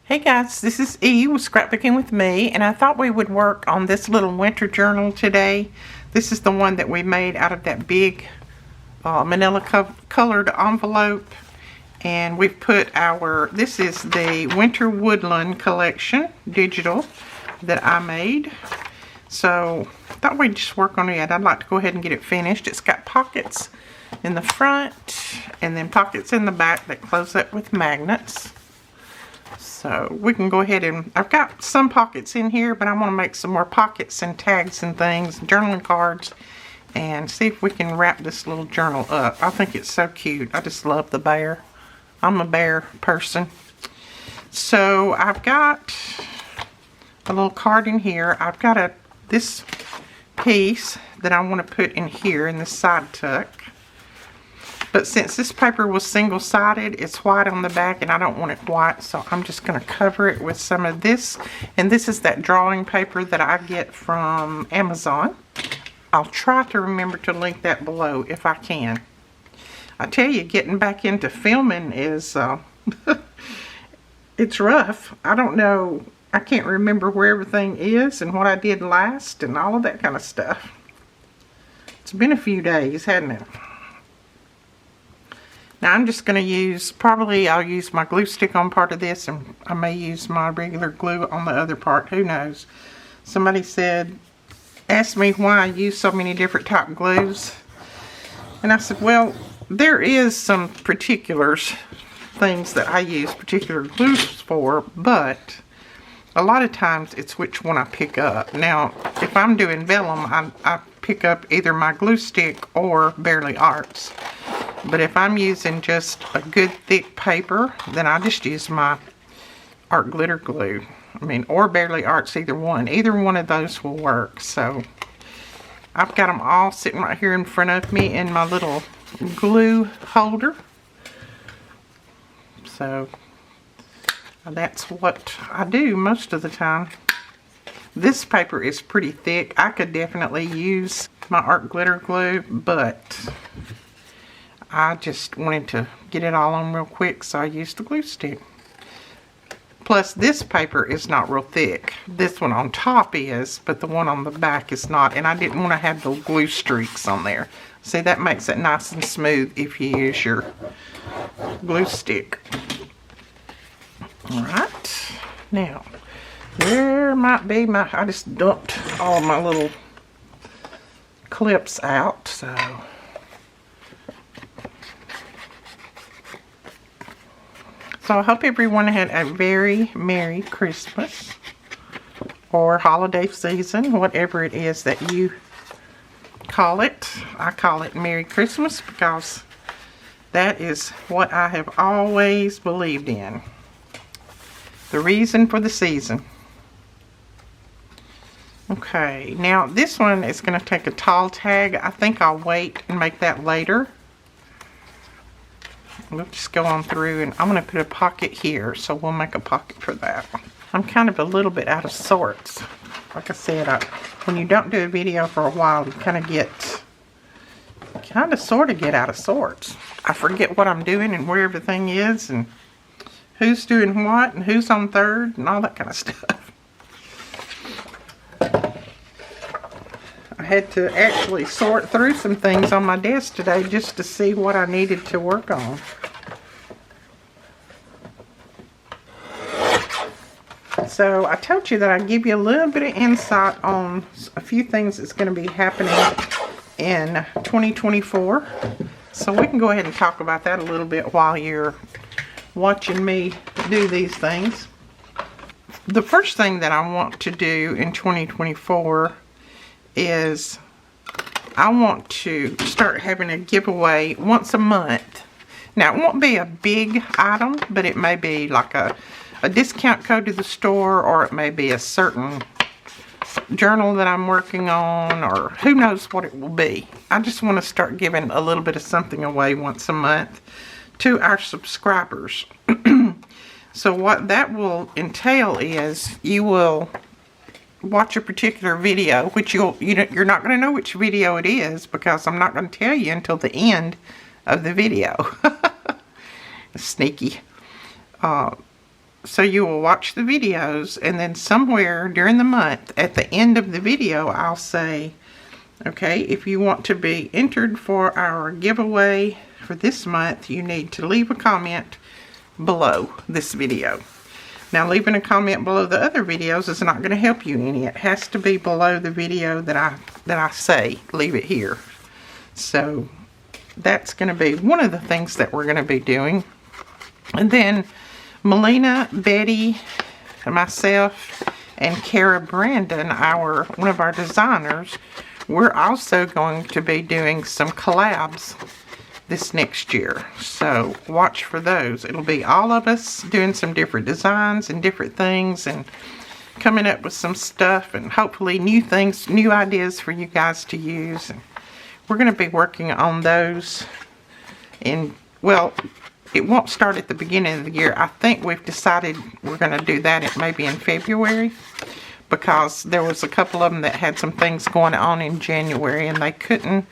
Hey guys, this is E with Scrapbooking with Me, and I thought we would work on this little winter journal today. This is the one that we made out of that big manila colored envelope, and we've put this is the Winter Woodland collection digital that I made. So I thought we'd just work on it. I'd like to go ahead and get it finished. It's got pockets in the front and then pockets in the back that close up with magnets. So we can go ahead and, I've got some pockets in here, but I want to make some more pockets and tags and things, journaling cards, and see if we can wrap this little journal up. I think it's so cute. I just love the bear. I'm a bear person. So I've got a little card in here. I've got this piece that I want to put in here in this side tuck. But since this paper was single-sided, it's white on the back and I don't want it white, so I'm just going to cover it with some of this. And this is that drawing paper that I get from Amazon. I'll try to remember to link that below if I can. I tell you, getting back into filming is, it's rough. I don't know, I can't remember where everything is and what I did last and all of that kind of stuff. It's been a few days, hasn't it? Now I'm just going to use, probably I'll use my glue stick on part of this, and I may use my regular glue on the other part, who knows. Somebody asked me why I use so many different type glues, and I said, well, there is some particulars, things that I use particular glues for, but a lot of times it's which one I pick up. Now if I'm doing vellum, I pick up either my glue stick or Bearly Arts. But if I'm using just a good thick paper, then I just use my art glitter glue. Or Bearly Arts, either one. Either one of those will work. So I've got them all sitting right here in front of me in my little glue holder. So that's what I do most of the time. This paper is pretty thick. I could definitely use my art glitter glue, but I just wanted to get it all on real quick, so I used the glue stick. Plus, this paper is not real thick. This one on top is, but the one on the back is not, and I didn't want to have the glue streaks on there. See, that makes it nice and smooth if you use your glue stick. Alright, now, there might be I just dumped all my little clips out, so I hope everyone had a very Merry Christmas or holiday season, whatever it is that you call it. I call it Merry Christmas because that is what I have always believed in. The reason for the season. Okay, now this one is going to take a tall tag. I think I'll wait and make that later. We'll just go on through, and I'm going to put a pocket here, so we'll make a pocket for that. I'm kind of a little bit out of sorts. Like I said, when you don't do a video for a while, you kind of sort of get out of sorts. I forget what I'm doing and where everything is, and who's doing what, and who's on third, and all that kind of stuff. I had to actually sort through some things on my desk today just to see what I needed to work on. So I told you that I'd give you a little bit of insight on a few things that's going to be happening in 2024. So we can go ahead and talk about that a little bit while you're watching me do these things. The first thing that I want to do in 2024 is I want to start having a giveaway once a month. Now, it won't be a big item, but it may be like a discount code to the store, or it may be a certain journal that I'm working on, or who knows what it will be. I just want to start giving a little bit of something away once a month to our subscribers. So what that will entail is you will watch a particular video, which you're not going to know which video it is because I'm not going to tell you until the end of the video. Sneaky. So you will watch the videos, and then somewhere during the month, at the end of the video, I'll say, okay, if you want to be entered for our giveaway for this month, you need to leave a comment below this video. Now, leaving a comment below the other videos is not going to help you any. It has to be below the video that I say, leave it here. So that's going to be one of the things that we're going to be doing. And then Melina, Betty, myself, and Kara Brandon, one of our designers, we're also going to be doing some collabs this next year. So watch for those. It'll be all of us doing some different designs and different things and coming up with some stuff and hopefully new things, new ideas for you guys to use. And we're going to be working on those well, it won't start at the beginning of the year. I think we've decided we're going to do that maybe in February, because there was a couple of them that had some things going on in January and they couldn't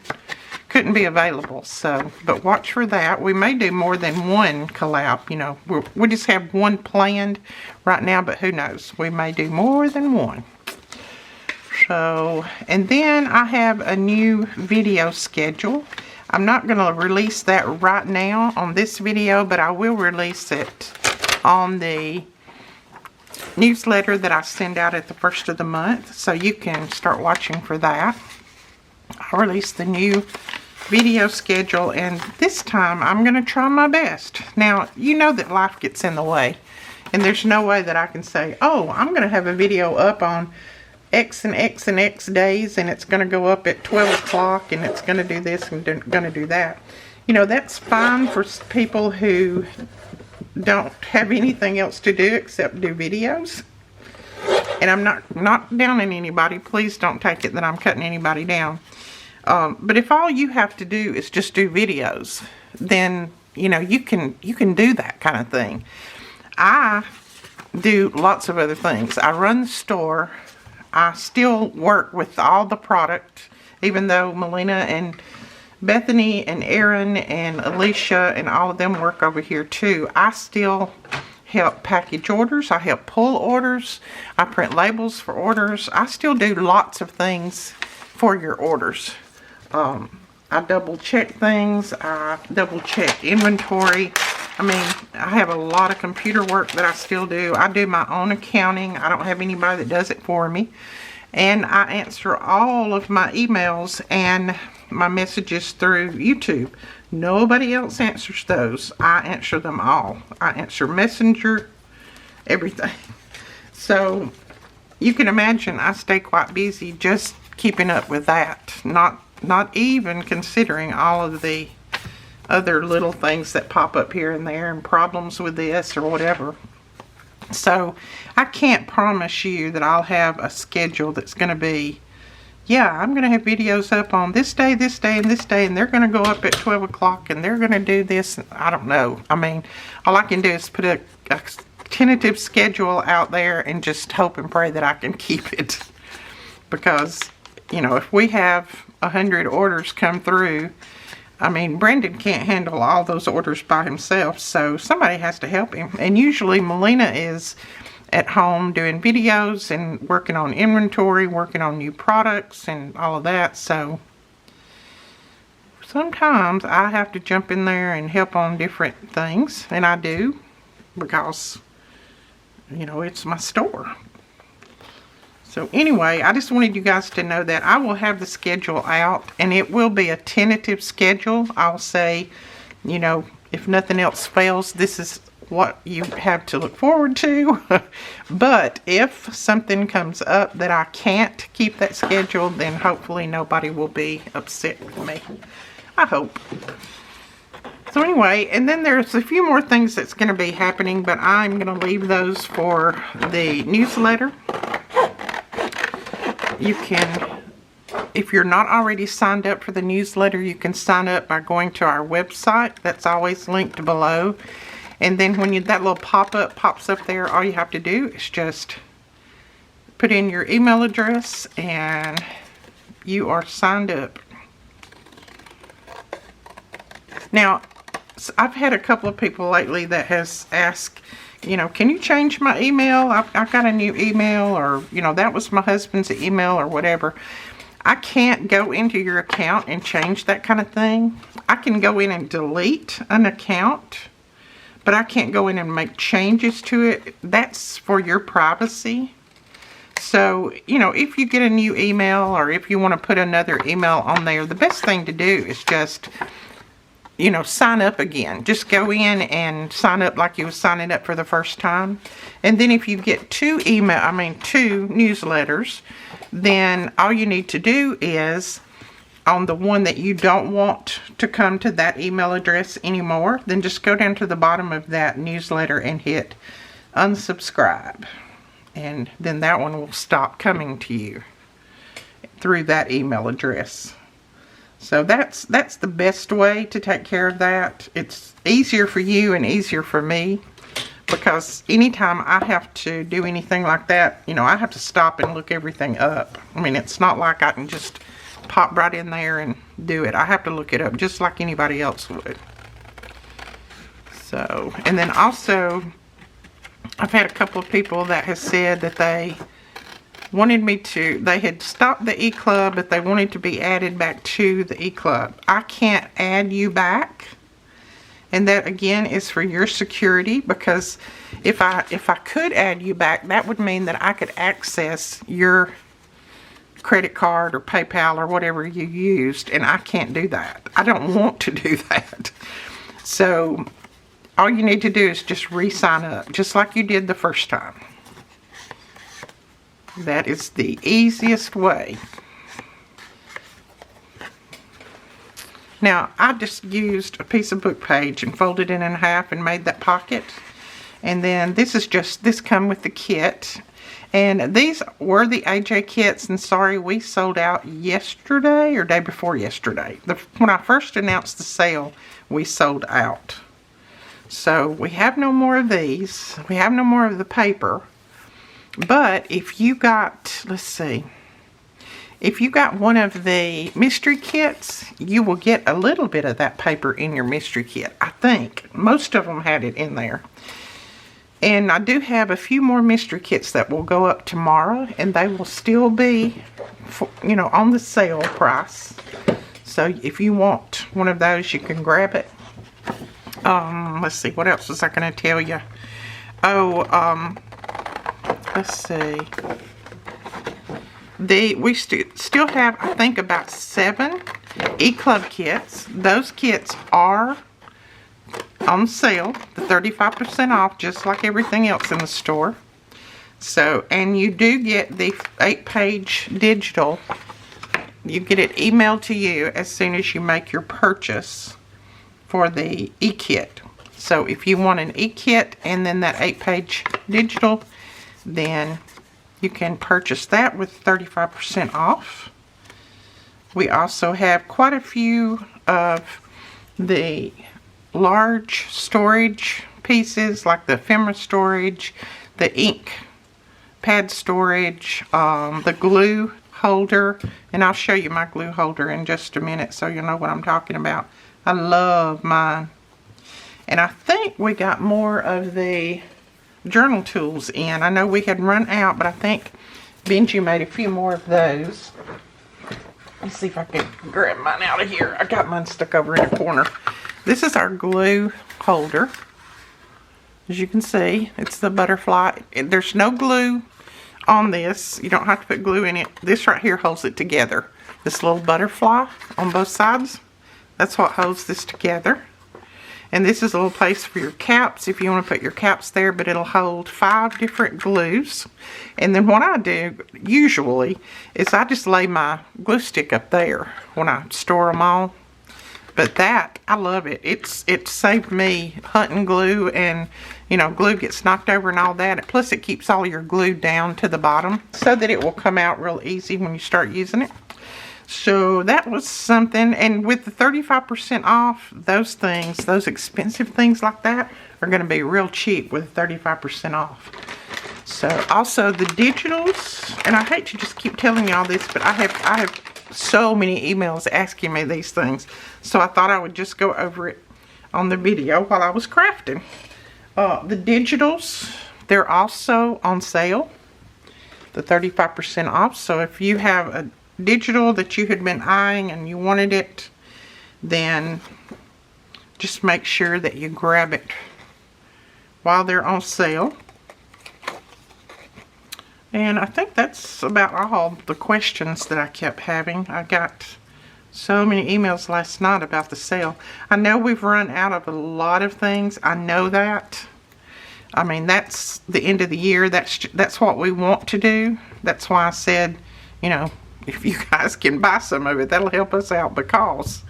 be available. So, but watch for that. We may do more than one collab. You know, we just have one planned right now, but who knows? We may do more than one. So, and then I have a new video schedule. I'm not going to release that right now on this video, but I will release it on the newsletter that I send out at the first of the month, so you can start watching for that. I'll release the new video schedule, and this time I'm going to try my best. Now, you know that life gets in the way, and there's no way that I can say, oh, I'm going to have a video up on X and X and X days, and it's going to go up at 12 o'clock, and it's going to do this and going to do that. You know, that's fine for people who don't have anything else to do except do videos. And I'm not downing anybody. Please don't take it that I'm cutting anybody down. But if all you have to do is just do videos, then, you know, you can do that kind of thing. I do lots of other things. I run the store. I still work with all the product, even though Melina and Bethany and Erin and Alicia and all of them work over here too. I still help package orders. I help pull orders. I print labels for orders. I still do lots of things for your orders. I double check things. I double check inventory. I mean, I have a lot of computer work that I still do. I do my own accounting. I don't have anybody that does it for me. And I answer all of my emails and my messages through YouTube. Nobody else answers those. I answer them all. I answer Messenger, everything. So you can imagine I stay quite busy just keeping up with that. Not even considering all of the other little things that pop up here and there and problems with this or whatever. So I can't promise you that I'll have a schedule that's going to be, yeah, I'm going to have videos up on this day, and this day, and they're going to go up at 12 o'clock, and they're going to do this. I don't know. I mean, all I can do is put a tentative schedule out there and just hope and pray that I can keep it. Because, you know, if we have 100 orders come through, I mean, Brandon can't handle all those orders by himself, so somebody has to help him. And usually Melina is at home doing videos and working on inventory, working on new products and all of that. So sometimes I have to jump in there and help on different things, and I do, because, you know, it's my store. So anyway, I just wanted you guys to know that I will have the schedule out, and it will be a tentative schedule. I'll say, you know, if nothing else fails, this is what you have to look forward to. But if something comes up that I can't keep that schedule, then hopefully nobody will be upset with me. I hope. So anyway, and then there's a few more things that's going to be happening, but I'm going to leave those for the newsletter. You can, if you're not already signed up for the newsletter, you can sign up by going to our website. That's always linked below. And then when that little pop-up pops up there, all you have to do is just put in your email address and you are signed up. Now, I've had a couple of people lately that has asked, you know, can you change my email? I've got a new email, or, you know, that was my husband's email or whatever. I can't go into your account and change that kind of thing. I can go in and delete an account, but I can't go in and make changes to it. That's for your privacy. So, you know, if you get a new email, or if you want to put another email on there, the best thing to do is just, you know, sign up again. Just go in and sign up like you were signing up for the first time. And then if you get two newsletters, then all you need to do is, on the one that you don't want to come to that email address anymore, then just go down to the bottom of that newsletter and hit unsubscribe. And then that one will stop coming to you through that email address. So that's the best way to take care of that. It's easier for you and easier for me, because anytime I have to do anything like that, you know, I have to stop and look everything up. I mean, it's not like I can just pop right in there and do it. I have to look it up just like anybody else would. So, and then also, I've had a couple of people that have said that they wanted me to, they had stopped the e-club, but they wanted to be added back to the e-club. I can't add you back. And that, again, is for your security, because if I could add you back, that would mean that I could access your credit card or PayPal or whatever you used, and I can't do that. I don't want to do that. So all you need to do is just re-sign up, just like you did the first time. That is the easiest way. Now, I just used a piece of book page and folded it in half and made that pocket. And then this come with the kit. And these were the AJ kits, and sorry, we sold out yesterday or day before yesterday. When I first announced the sale, we sold out. So we have no more of these. We have no more of the paper. But if you got, let's see, if you got one of the mystery kits, you will get a little bit of that paper in your mystery kit. I think most of them had it in there. And I do have a few more mystery kits that will go up tomorrow, and they will still be, you know, on the sale price. So if you want one of those, you can grab it. Let's see, what else was I going to tell you? Oh, let's see. We still have, I think, about 7 e-club kits. Those kits are on sale, the 35% off, just like everything else in the store. So, and you do get the 8-page digital. You get it emailed to you as soon as you make your purchase for the e-kit. So if you want an e-kit and then that 8-page digital, then you can purchase that with 35% off. We also have quite a few of the large storage pieces, like the ephemera storage, the ink pad storage, the glue holder, and I'll show you my glue holder in just a minute so you'll know what I'm talking about. I love mine. And I think we got more of the journal tools in. I know we had run out, but I think Benji made a few more of those. Let's see if I can grab mine out of here. I got mine stuck over in a corner. This is our glue holder. As you can see, it's the butterfly. There's no glue on this. You don't have to put glue in it. This right here holds it together. This little butterfly on both sides, that's what holds this together. And this is a little place for your caps if you want to put your caps there, but it'll hold 5 different glues. And then what I do usually is I just lay my glue stick up there when I store them all. But that, I love it. It saved me hunting glue, and you know, glue gets knocked over and all that. Plus it keeps all your glue down to the bottom so that it will come out real easy when you start using it. So that was something. And with the 35% off, those things, those expensive things like that, are going to be real cheap with 35% off. So also the digitals, and I hate to just keep telling you all this, but I have so many emails asking me these things. So I thought I would just go over it on the video while I was crafting. The digitals, they're also on sale. The 35% off. So if you have a digital that you had been eyeing and you wanted it, then just make sure that you grab it while they're on sale. And I think that's about all the questions that I kept having. I got so many emails last night about the sale. I know we've run out of a lot of things. I know that. I mean, that's the end of the year. That's what we want to do. That's why I said, you know, if you guys can buy some of it, that'll help us out, because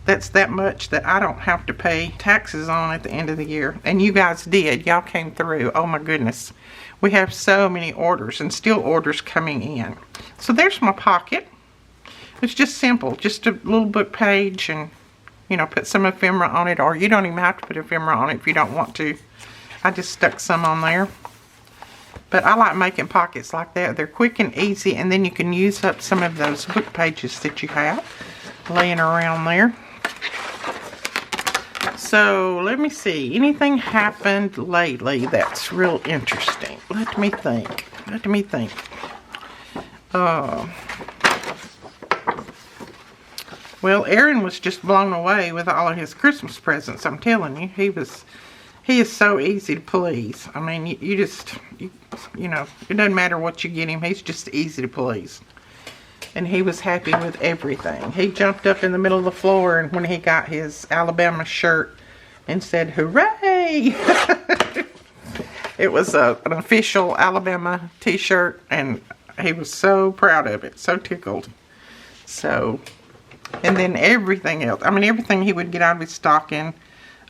that's that much that I don't have to pay taxes on at the end of the year. And you guys did. Y'all came through. Oh my goodness. We have so many orders, and still orders coming in. So there's my pocket. It's just simple. Just a little book page, and, you know, put some ephemera on it, or you don't even have to put ephemera on it if you don't want to. I just stuck some on there. But I like making pockets like that. They're quick and easy, and then you can use up some of those book pages that you have laying around there. So, let me see. Anything happened lately that's real interesting? Let me think. Well, Aaron was just blown away with all of his Christmas presents. I'm telling you, he is so easy to please. I mean, you know, it doesn't matter what you get him. He's just easy to please. And he was happy with everything. He jumped up in the middle of the floor, and when he got his Alabama shirt, and said, "Hooray!" It was an official Alabama t-shirt, and he was so proud of it, so tickled. So, and then everything else. I mean, everything he would get out of his stocking.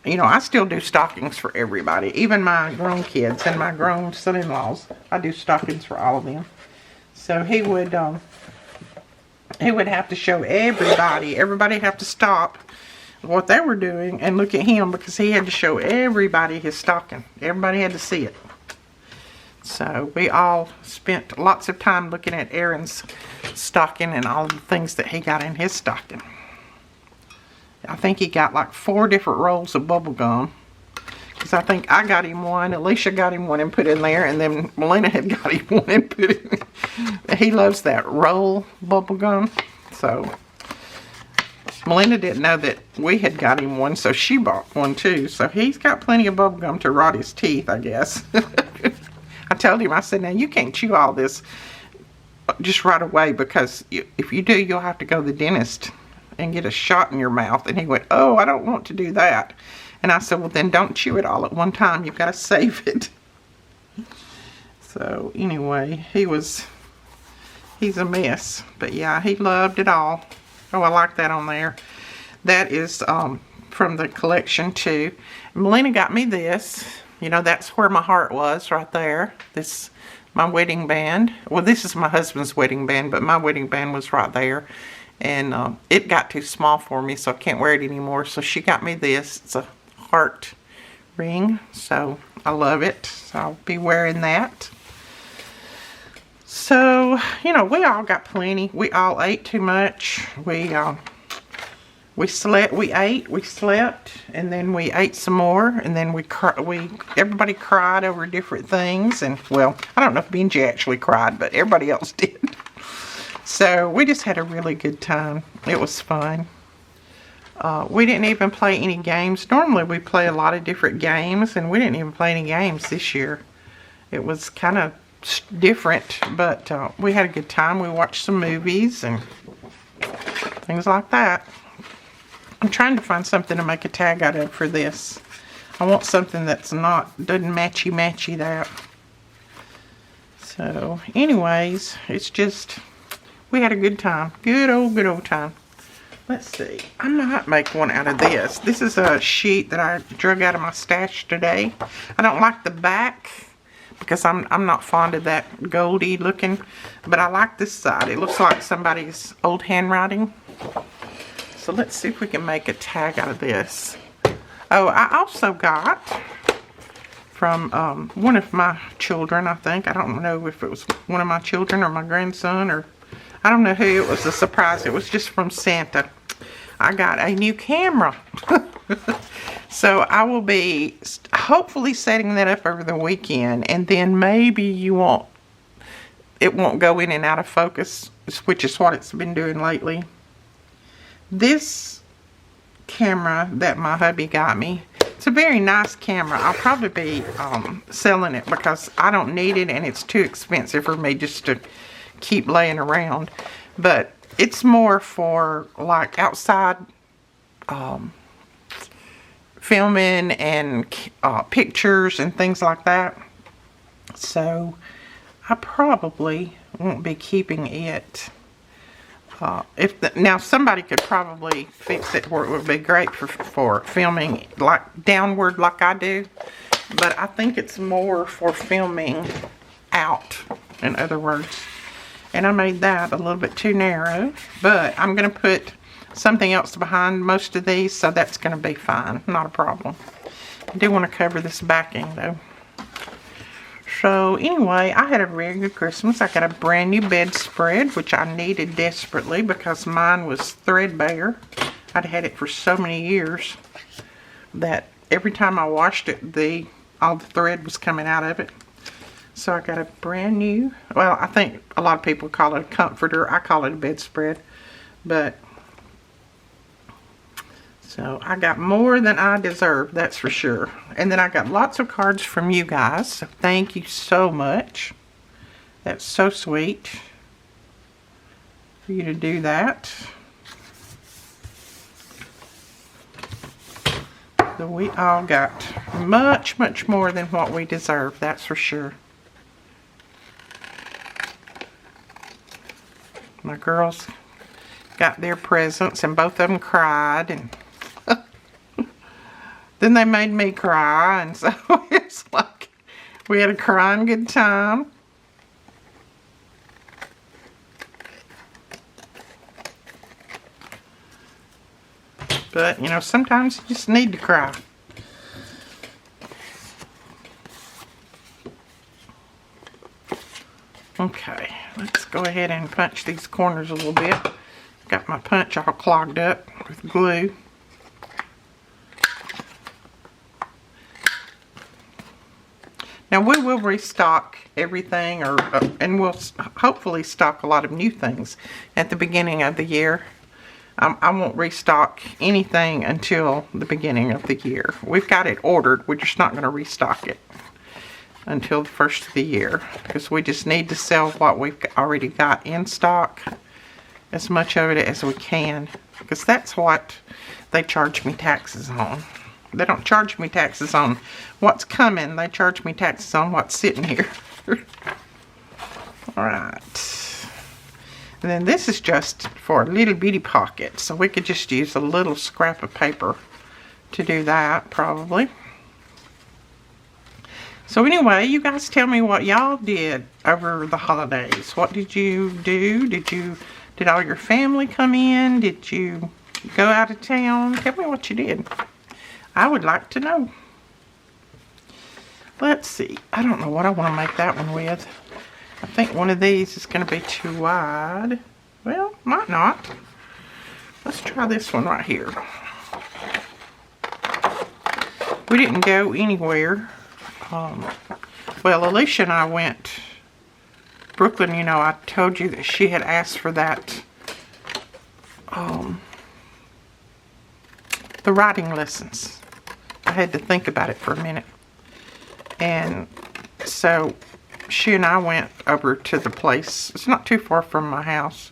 You know, I still do stockings for everybody. Even my grown kids and my grown son-in-laws. I do stockings for all of them. So he would have to show everybody. Everybody have to stop what they were doing and look at him, because he had to show everybody his stocking. Everybody had to see it. So we all spent lots of time looking at Aaron's stocking and all the things that he got in his stocking. I think he got like 4 different rolls of bubble gum, because I think I got him one, Alicia got him one and put in there, and then Melina had got him one and put in. He loves that roll bubble gum. So Melina didn't know that we had got him one, so she bought one too. So he's got plenty of bubble gum to rot his teeth, I guess. I told him, I said, now you can't chew all this just right away, because if you do, you'll have to go to the dentist and get a shot in your mouth. And he went, "Oh, I don't want to do that." And I said, "Well, then don't chew it all at one time. You've got to save it." So anyway, he's a mess. But yeah, he loved it all. Oh, I like that on there. That is from the collection too. Melina got me this. You know, that's where my heart was, right there. This, my wedding band. Well, this is my husband's wedding band, but my wedding band was right there. And it got too small for me, so I can't wear it anymore. So she got me this. It's a heart ring, so I love it. So I'll be wearing that. So, you know, we all got plenty. We all ate too much. We slept, we ate, we slept, and then we ate some more, and then everybody cried over different things. And, well, I don't know if Benji actually cried, but everybody else did. So we just had a really good time. It was fun. We didn't even play any games. Normally we play a lot of different games, and we didn't even play any games this year. It was kind of different, but we had a good time. We watched some movies and things like that. I'm trying to find something to make a tag out of for this. I want something that's doesn't matchy that. So anyways, it's just, we had a good time. Good old time. Let's see. I might make one out of this. This is a sheet that I drug out of my stash today. I don't like the back, because I'm not fond of that goldy looking, but I like this side. It looks like somebody's old handwriting. So let's see if we can make a tag out of this. Oh, I also got from one of my children, I think. I don't know if it was one of my children or my grandson, or I don't know who. It was a surprise. It was just from Santa. I got a new camera. So I will be hopefully setting that up over the weekend, and then maybe it won't go in and out of focus, which is what it's been doing lately. This camera that my hubby got me, it's a very nice camera. I'll probably be selling it because I don't need it and it's too expensive for me just to keep laying around. But it's more for like outside filming and pictures and things like that. So I probably won't be keeping it. Now somebody could probably fix it where it would be great for filming like downward like I do, but I think it's more for filming out, in other words. And I made that a little bit too narrow, but I'm going to put something else behind most of these, so that's going to be fine, not a problem. I do want to cover this backing though. So anyway, I had a very good Christmas. I got a brand new bedspread, which I needed desperately because mine was threadbare. I'd had it for so many years that every time I washed it, all the thread was coming out of it. So I got a brand new, well, I think a lot of people call it a comforter. I call it a bedspread. But so I got more than I deserve, that's for sure. And then I got lots of cards from you guys. So thank you so much. That's so sweet for you to do that. So we all got much, much more than what we deserve, that's for sure. My girls got their presents and both of them cried, and then they made me cry, and so it's like we had a crying good time. But, you know, sometimes you just need to cry. Okay, let's go ahead and punch these corners a little bit. Got my punch all clogged up with glue. Now we will restock everything, and we'll hopefully stock a lot of new things at the beginning of the year. I won't restock anything until the beginning of the year. We've got it ordered. We're just not going to restock it until the first of the year because we just need to sell what we've already got in stock, as much of it as we can, because that's what they charge me taxes on. They don't charge me taxes on what's coming. They charge me taxes on what's sitting here. Alright. And then this is just for a little bitty pocket. So we could just use a little scrap of paper to do that, probably. So anyway, you guys tell me what y'all did over the holidays. What did you do? Did all your family come in? Did you go out of town? Tell me what you did. I would like to know. Let's see. I don't know what I want to make that one with. I think one of these is going to be too wide. Well, might not. Let's try this one right here. We didn't go anywhere. Well, Alicia and I went. Brooklyn, you know, I told you that she had asked for that. The writing lessons. I had to think about it for a minute. And so she and I went over to the place. It's not too far from my house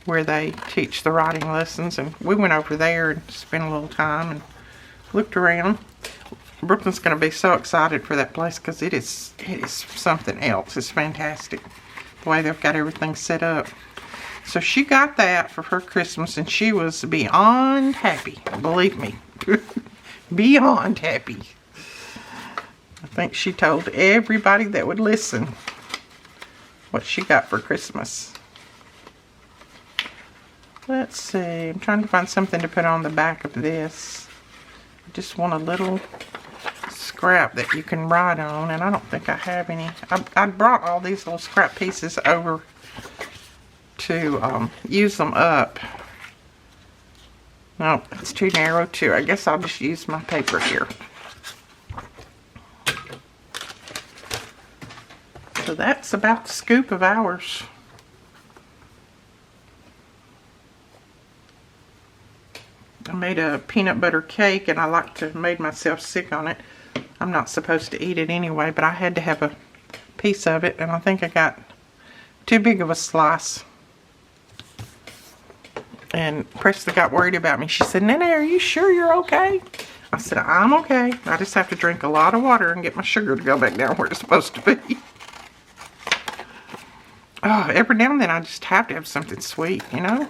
where they teach the writing lessons. And we went over there and spent a little time and looked around. Brooklyn's going to be so excited for that place because it is something else. It's fantastic the way they've got everything set up. So she got that for her Christmas and she was beyond happy. Believe me. Beyond happy. I think she told everybody that would listen what she got for Christmas. Let's see. I'm trying to find something to put on the back of this. I just want a little scrap that you can write on, and I don't think I have any. I brought all these little scrap pieces over to use them up No, it's too narrow too. I guess I'll just use my paper here. So that's about the scoop of ours. I made a peanut butter cake and I like to made myself sick on it. I'm not supposed to eat it anyway, but I had to have a piece of it and I think I got too big of a slice. And Presley got worried about me. She said, Nene, are you sure you're okay? I said, I'm okay. I just have to drink a lot of water and get my sugar to go back down where it's supposed to be. Oh, every now and then I just have to have something sweet, you know?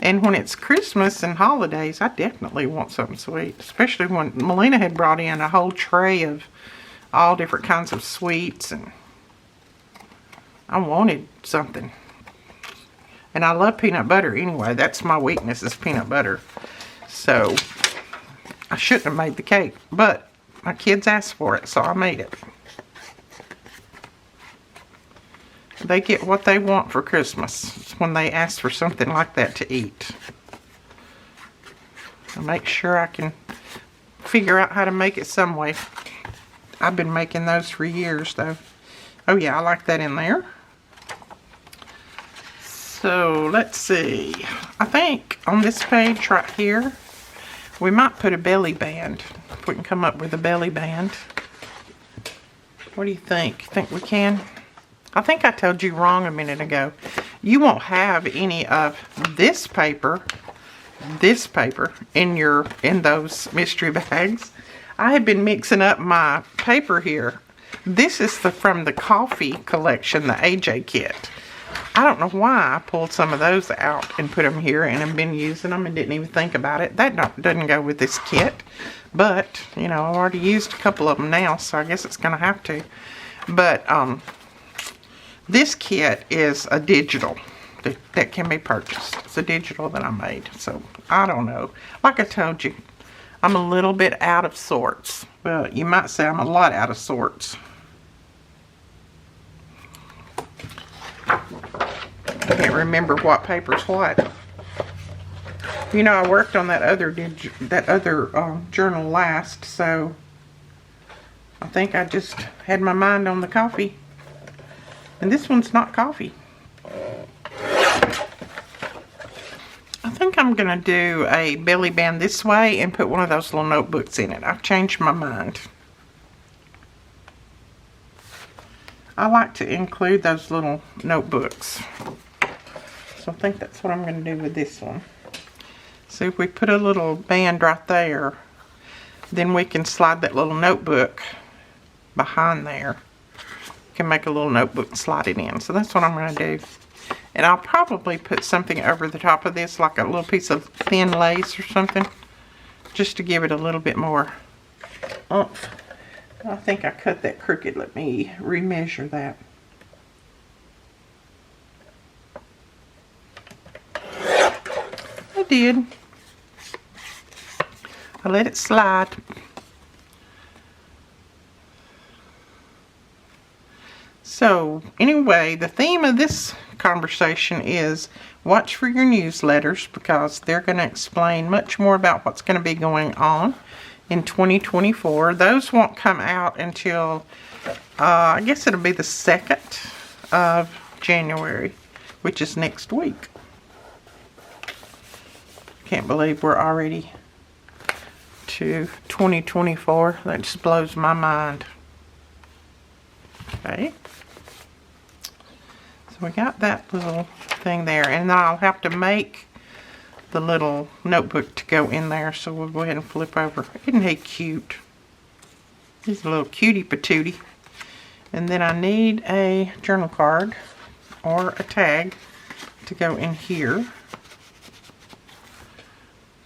And when it's Christmas and holidays, I definitely want something sweet. Especially when Melina had brought in a whole tray of all different kinds of sweets. And I wanted something. And I love peanut butter anyway. That's my weakness, is peanut butter. So, I shouldn't have made the cake. But my kids asked for it, so I made it. They get what they want for Christmas when they ask for something like that to eat. I'll make sure I can figure out how to make it some way. I've been making those for years though. Oh yeah, I like that in there. So let's see. I think on this page right here, we might put a belly band. If we can come up with a belly band. What do you think? Think we can? I think I told you wrong a minute ago. You won't have any of this paper in those mystery bags. I have been mixing up my paper here. This is from the coffee collection, the AJ kit. I don't know why I pulled some of those out and put them here and have been using them and didn't even think about it. That doesn't go with this kit. But, you know, I've already used a couple of them now, so I guess it's going to have to. But, this kit is a digital that can be purchased. It's a digital that I made. So, I don't know. Like I told you, I'm a little bit out of sorts. Well, you might say I'm a lot out of sorts. I can't remember what paper's what. You know, I worked on that other journal last, so I think I just had my mind on the coffee. And this one's not coffee. I think I'm going to do a belly band this way and put one of those little notebooks in it. I've changed my mind. I like to include those little notebooks. So I think that's what I'm going to do with this one. So if we put a little band right there, then we can slide that little notebook behind there. Can make a little notebook and slide it in. So that's what I'm going to do. And I'll probably put something over the top of this, like a little piece of thin lace or something, just to give it a little bit more oomph. I think I cut that crooked. Let me remeasure that. I did. I let it slide. So, anyway, the theme of this conversation is watch for your newsletters, because they're going to explain much more about what's going to be going on in 2024. Those won't come out until, I guess it'll be the 2nd of January, which is next week. Can't believe we're already to 2024. That just blows my mind. Okay. So we got that little thing there, and then I'll have to make the little notebook to go in there, so we'll go ahead and flip over. Isn't he cute? He's a little cutie patootie. And then I need a journal card or a tag to go in here.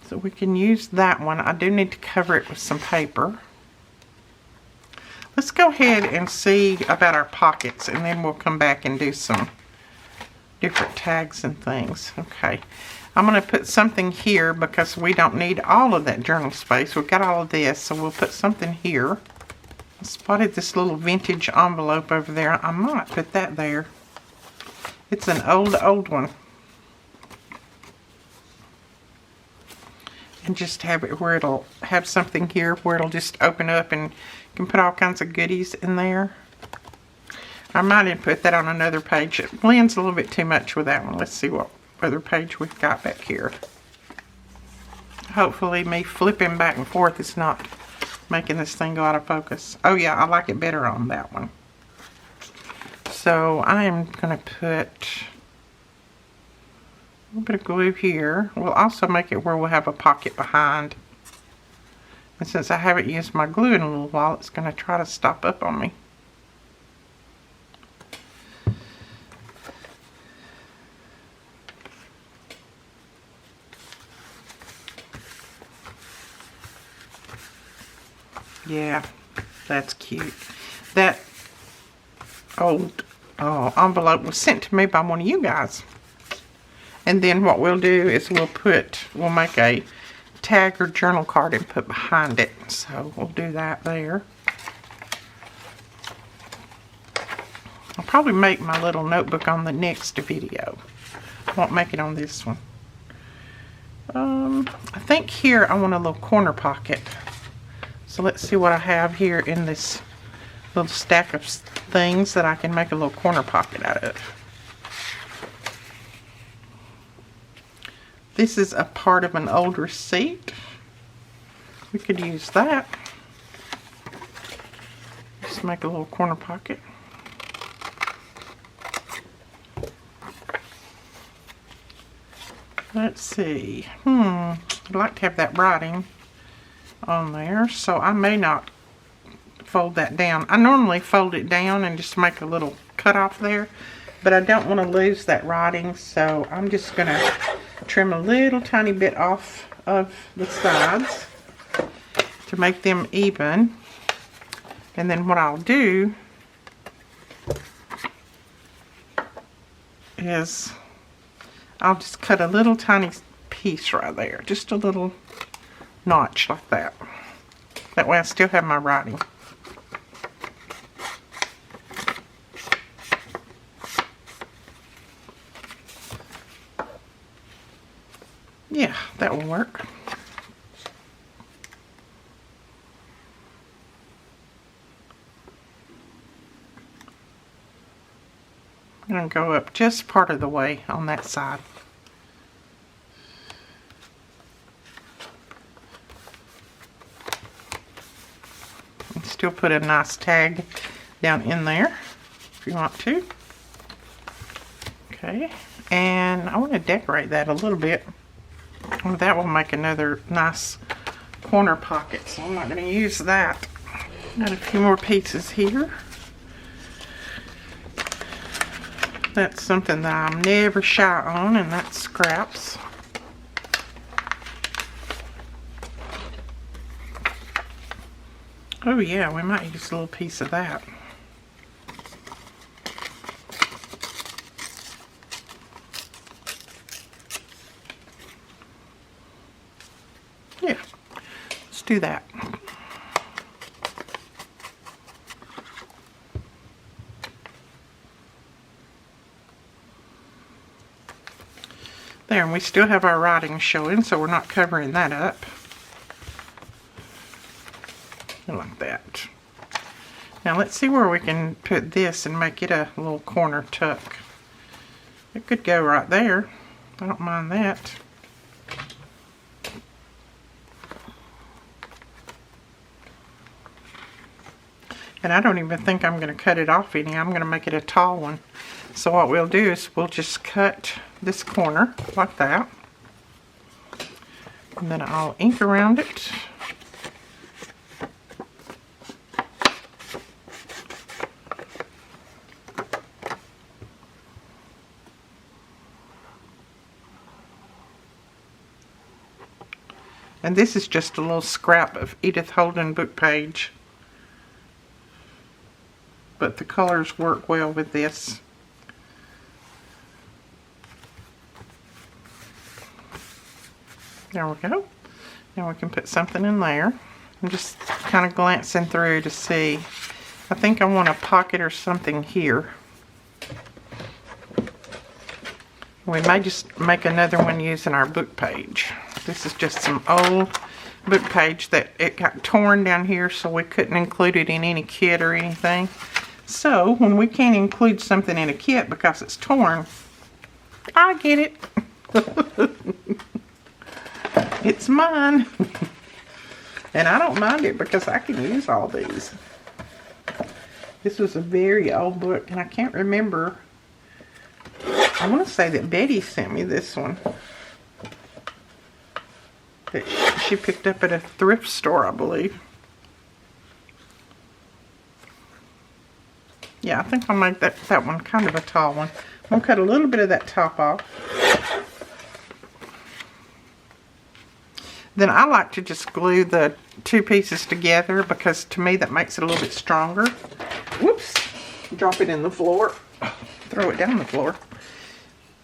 So we can use that one. I do need to cover it with some paper. Let's go ahead and see about our pockets, and then we'll come back and do some different tags and things. Okay, I'm going to put something here because we don't need all of that journal space. We've got all of this, so we'll put something here. I spotted this little vintage envelope over there. I might put that there. It's an old one. and just have it where it'll have something here where it'll just open up and you can put all kinds of goodies in there. I might even put that on another page. It blends a little bit too much with that one. Let's see what other page we've got back here. Hopefully me flipping back and forth is not making this thing go out of focus. Oh yeah, I like it better on that one. So I am going to put a little bit of glue here. We'll also make it where we'll have a pocket behind. And since I haven't used my glue in a little while, it's going to try to stop up on me. Yeah, that's cute. That old envelope was sent to me by one of you guys. And then what we'll do is we'll make a tag or journal card and put behind it. So we'll do that there. I'll probably make my little notebook on the next video. I won't make it on this one. I think here I want a little corner pocket. So let's see what I have here in this little stack of things that I can make a little corner pocket out of. This is a part of an old receipt. We could use that. Just make a little corner pocket. Let's see. I'd like to have that writing on there, so I may not fold that down. I normally fold it down and just make a little cut off there, but I don't want to lose that writing, so I'm just going to trim a little tiny bit off of the sides to make them even. And then what I'll do is I'll just cut a little tiny piece right there, just a little notch like that. That way I still have my writing. Yeah, that will work. I'm going to go up just part of the way on that side. And still put a nice tag down in there if you want to. Okay, and I want to decorate that a little bit. Well, that will make another nice corner pocket, so I'm not going to use that. Got a few more pieces here. That's something that I'm never shy on, and that's scraps. Oh yeah, we might use a little piece of that. Yeah, let's do that. There, and we still have our writing showing, so we're not covering that up. Like that. Now let's see where we can put this and make it a little corner tuck. It could go right there. I don't mind that. And I don't even think I'm going to cut it off any. I'm going to make it a tall one. So what we'll do is we'll just cut this corner like that. And then I'll ink around it. And this is just a little scrap of Edith Holden book page. But the colors work well with this. There we go. Now we can put something in there. I'm just kind of glancing through to see. I think I want a pocket or something here. We may just make another one using our book page. This is just some old book page that it got torn down here, so we couldn't include it in any kit or anything. So when we can't include something in a kit because it's torn, I get it. It's mine. And I don't mind it because I can use all these. This was a very old book, and I can't remember. I want to say that Betty sent me this one. That she picked up at a thrift store, I believe. Yeah, I think I'll make that one kind of a tall one. I'm going to cut a little bit of that top off. Then I like to just glue the two pieces together because to me that makes it a little bit stronger. Whoops. Drop it in the floor. Throw it down the floor.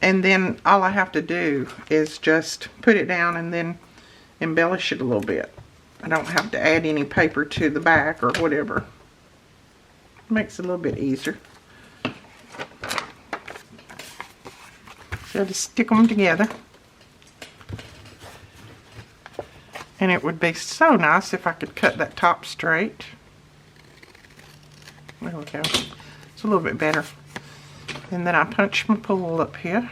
And then all I have to do is just put it down and then embellish it a little bit. I don't have to add any paper to the back or whatever. Makes it a little bit easier. So just stick them together. And it would be so nice if I could cut that top straight. There we go. It's a little bit better. And then I punch my pool up here.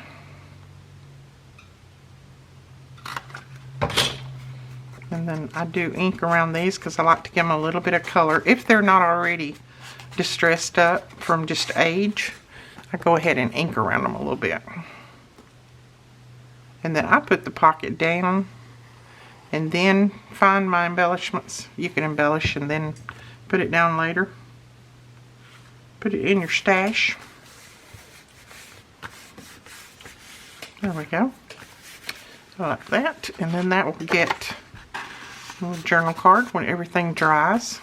And then I do ink around these because I like to give them a little bit of color. If they're not already distressed up from just age, I go ahead and ink around them a little bit. And then I put the pocket down and then find my embellishments. You can embellish and then put it down later. Put it in your stash. There we go. Like that. And then that will get a little journal card when everything dries.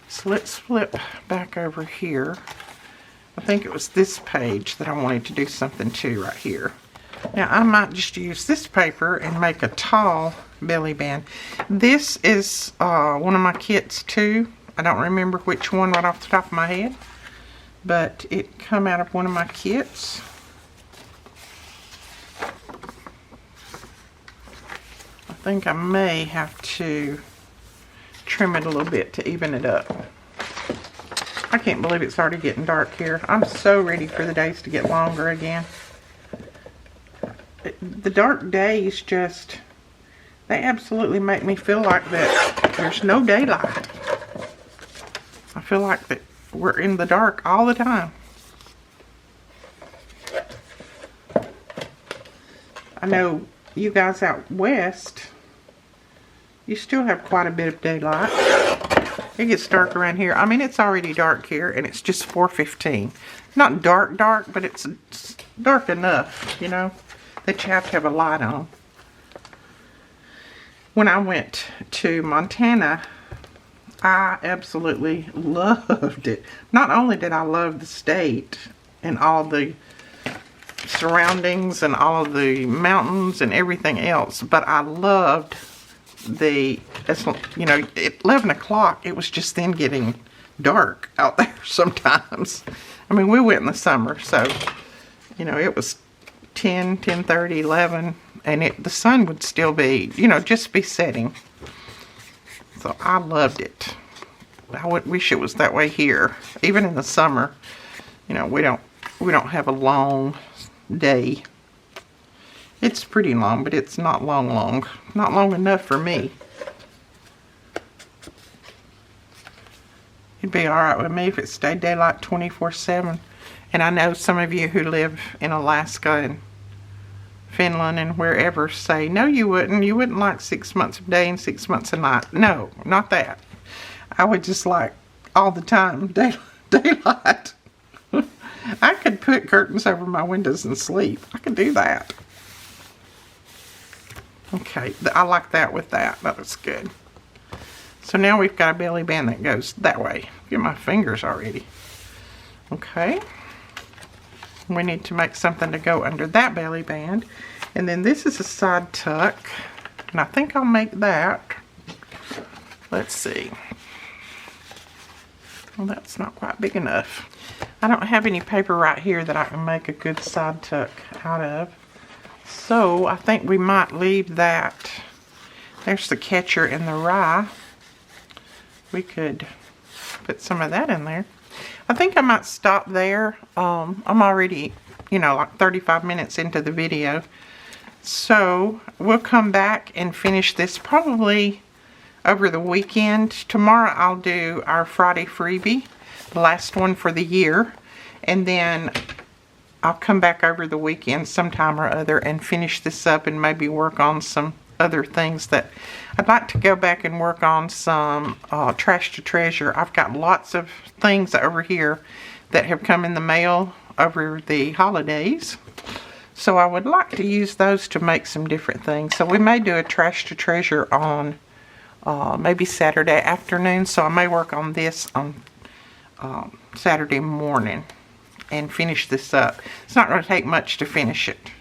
So let's flip back over here. I think it was this page that I wanted to do something to right here. Now I might just use this paper and make a tall belly band. This is one of my kits too. I don't remember which one right off the top of my head, but it come out of one of my kits. I think I may have to trim it a little bit to even it up. I can't believe it's already getting dark here. I'm so ready for the days to get longer again. The dark days just, they absolutely make me feel like that there's no daylight. I feel like that we're in the dark all the time. I know you guys out west, you still have quite a bit of daylight. It gets dark around here. I mean, it's already dark here, and it's just 4:15. Not dark, but it's dark enough, you know, that you have to have a light on. When I went to Montana, I absolutely loved it. Not only did I love the state and all the surroundings and all of the mountains and everything else, but I loved the, you know, at 11 o'clock, it was just then getting dark out there sometimes. I mean, we went in the summer, so, you know, it was 10, 10:30, 11, and the sun would still be, you know, just be setting. So I loved it. I would wish it was that way here. Even in the summer, you know, we don't have a long day. It's pretty long, but it's not long. Not long enough for me. It'd be alright with me if it stayed daylight 24/7. And I know some of you who live in Alaska and Finland and wherever say, no, you wouldn't. You wouldn't like 6 months of day and 6 months of night. No, not that. I would just like all the time daylight. I could put curtains over my windows and sleep. I could do that. Okay, I like that with that. That was good. So now we've got a belly band that goes that way. Get my fingers already. Okay. We need to make something to go under that belly band. And then this is a side tuck. And I think I'll make that. Let's see. Well, that's not quite big enough. I don't have any paper right here that I can make a good side tuck out of. So I think we might leave that. There's the catcher and the rye. We could put some of that in there. I think I might stop there. I'm already, you know, like 35 minutes into the video. So we'll come back and finish this probably over the weekend. Tomorrow I'll do our Friday freebie, the last one for the year. And then I'll come back over the weekend sometime or other and finish this up and maybe work on some other things that I'd like to go back and work on. Some trash to treasure. I've got lots of things over here that have come in the mail over the holidays, so I would like to use those to make some different things. So we may do a trash to treasure on maybe Saturday afternoon, so I may work on this on Saturday morning and finish this up. It's not going to take much to finish it,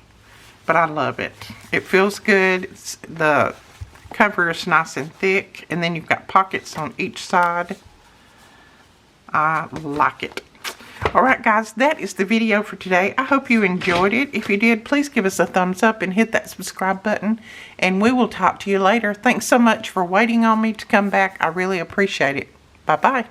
but I love it. It feels good. The cover is nice and thick, and then you've got pockets on each side. I like it. Alright guys, that is the video for today. I hope you enjoyed it. If you did, please give us a thumbs up and hit that subscribe button, and we will talk to you later. Thanks so much for waiting on me to come back. I really appreciate it. Bye-bye.